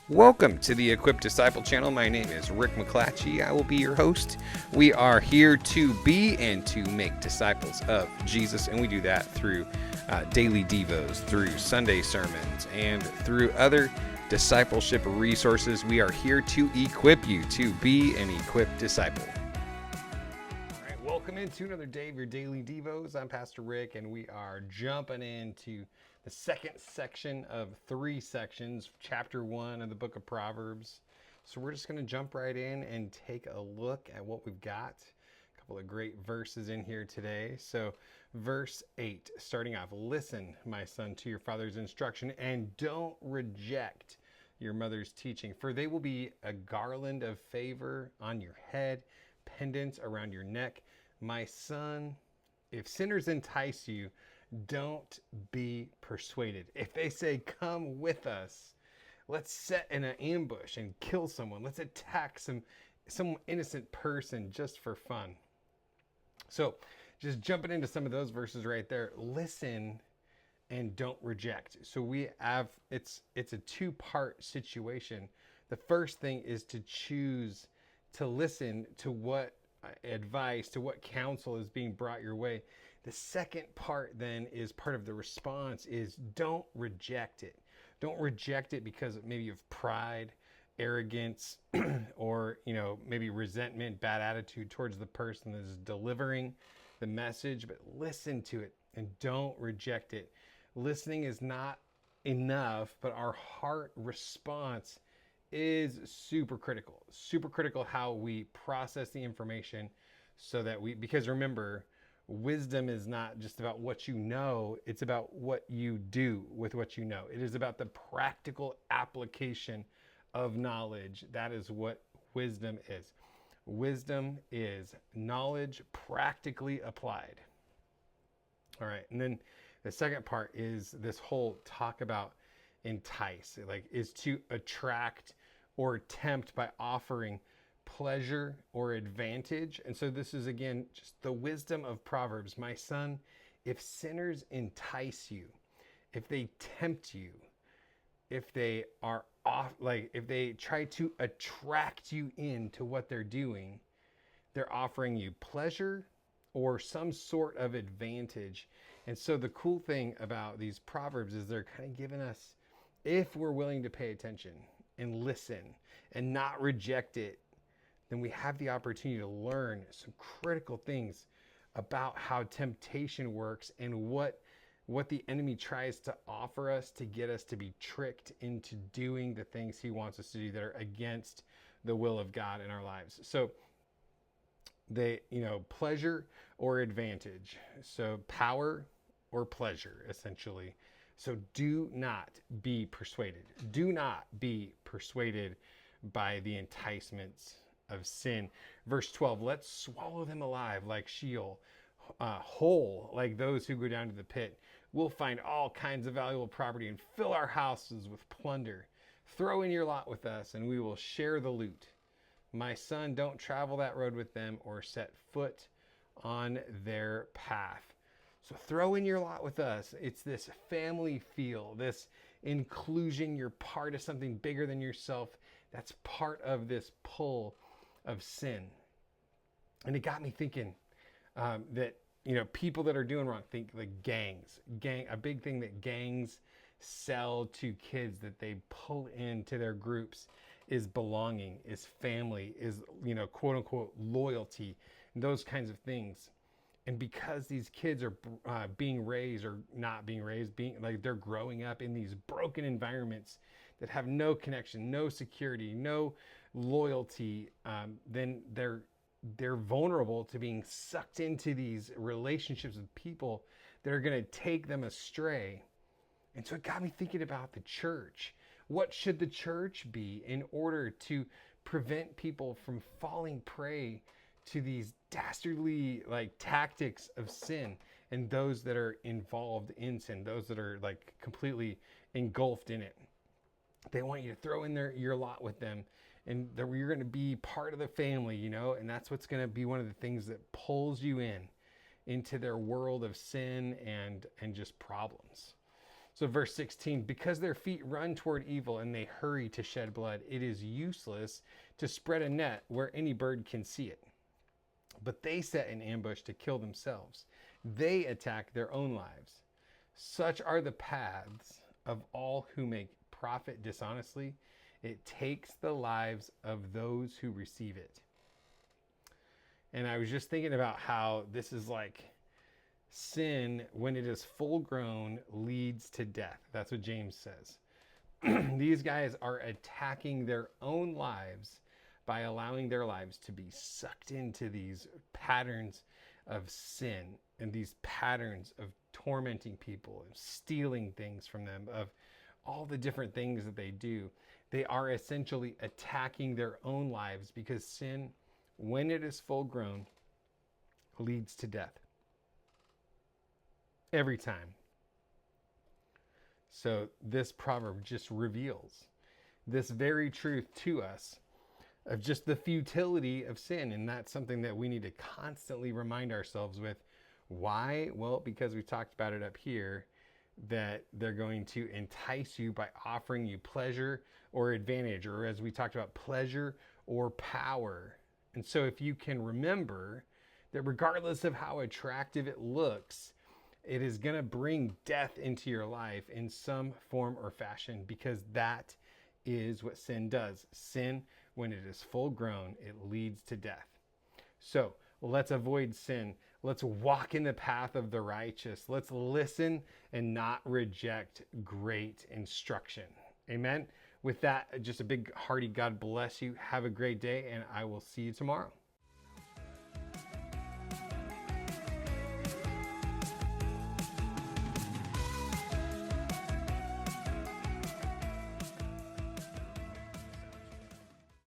Welcome to the Equipped Disciple channel. My name is Rick McClatchy. I will be your host. We are here to be and to make disciples of Jesus, and we do that through daily devos, through Sunday sermons, and through other discipleship resources. We are here to equip you to be an equipped disciple. All right, welcome into another day of your daily devos. I'm Pastor Rick, and we are jumping into the second section of 3 sections, chapter 1 of the book of Proverbs. So we're just going to jump right in and take a look at what we've got. A couple of great verses in here today. So verse 8, starting off, listen, my son, to your father's instruction, and don't reject your mother's teaching, for they will be a garland of favor on your head, pendants around your neck. My son, if sinners entice you, don't be persuaded. If they say, come with us, let's set in an ambush and kill someone. Let's attack some innocent person just for fun. So just jumping into some of those verses right there. Listen and don't reject. So we have, it's a 2-part situation. The first thing is to choose to listen to what advice, to what counsel is being brought your way. The second part then is part of the response is don't reject it. Don't reject it because maybe of pride, arrogance, or maybe resentment, bad attitude towards the person that is delivering the message, but listen to it and don't reject it. Listening is not enough, but our heart response is super critical how we process the information so that because remember, wisdom is not just about what you know, it's about what you do with what you know. It is about the practical application of knowledge. That is what wisdom is. Wisdom is knowledge practically applied. All right, and then the second part is this whole talk about entice, is to attract or tempt by offering pleasure or advantage. And so this is again just the wisdom of Proverbs. My son, if sinners entice you, if they tempt you, if they are off, if they try to attract you into what they're doing, they're offering you pleasure or some sort of advantage. And so the cool thing about these Proverbs is they're kind of giving us, if we're willing to pay attention and listen and not reject it, then we have the opportunity to learn some critical things about how temptation works and what the enemy tries to offer us to get us to be tricked into doing the things he wants us to do that are against the will of God in our lives. So pleasure or advantage. So power or pleasure, essentially. So do not be persuaded. Do not be persuaded by the enticements of sin. Verse 12, let's swallow them alive like Sheol, whole like those who go down to the pit. We'll find all kinds of valuable property and fill our houses with plunder. Throw in your lot with us and we will share the loot. My son, don't travel that road with them or set foot on their path. So throw in your lot with us. It's this family feel, this inclusion. You're part of something bigger than yourself. That's part of this pull of sin. And it got me thinking that people that are doing wrong, think like gangs. A big thing that gangs sell to kids that they pull into their groups is belonging, is family, is quote unquote loyalty, those kinds of things. And because these kids are being raised or not being raised, they're growing up in these broken environments that have no connection, no security, no loyalty, then they're vulnerable to being sucked into these relationships with people that are going to take them astray. And so it got me thinking about the church. What should the church be in order to prevent people from falling prey to these dastardly tactics of sin and those that are involved in sin, those that are completely engulfed in it? They want you to throw in your lot with them, and that you're going to be part of the family, and that's what's going to be one of the things that pulls you into their world of sin and just problems. So verse 16, because their feet run toward evil and they hurry to shed blood, it is useless to spread a net where any bird can see it. But they set an ambush to kill themselves. They attack their own lives. Such are the paths of all who make profit dishonestly. It takes the lives of those who receive it. And I was just thinking about how this is like sin, when it is full grown, leads to death. That's what James says. These guys are attacking their own lives by allowing their lives to be sucked into these patterns of sin and these patterns of tormenting people and stealing things from them, of all the different things that they do. They are essentially attacking their own lives because sin, when it is full grown, leads to death. Every time. So this proverb just reveals this very truth to us of just the futility of sin. And that's something that we need to constantly remind ourselves with. Why? Well, because we talked about it up here, that they're going to entice you by offering you pleasure or advantage, or as we talked about, pleasure or power. And so if you can remember that regardless of how attractive it looks, it is going to bring death into your life in some form or fashion, because that is what sin does. Sin, when it is full grown, it leads to death. So let's avoid sin. Let's walk in the path of the righteous. Let's listen and not reject great instruction. Amen. With that, just a big hearty God bless you. Have a great day, and I will see you tomorrow.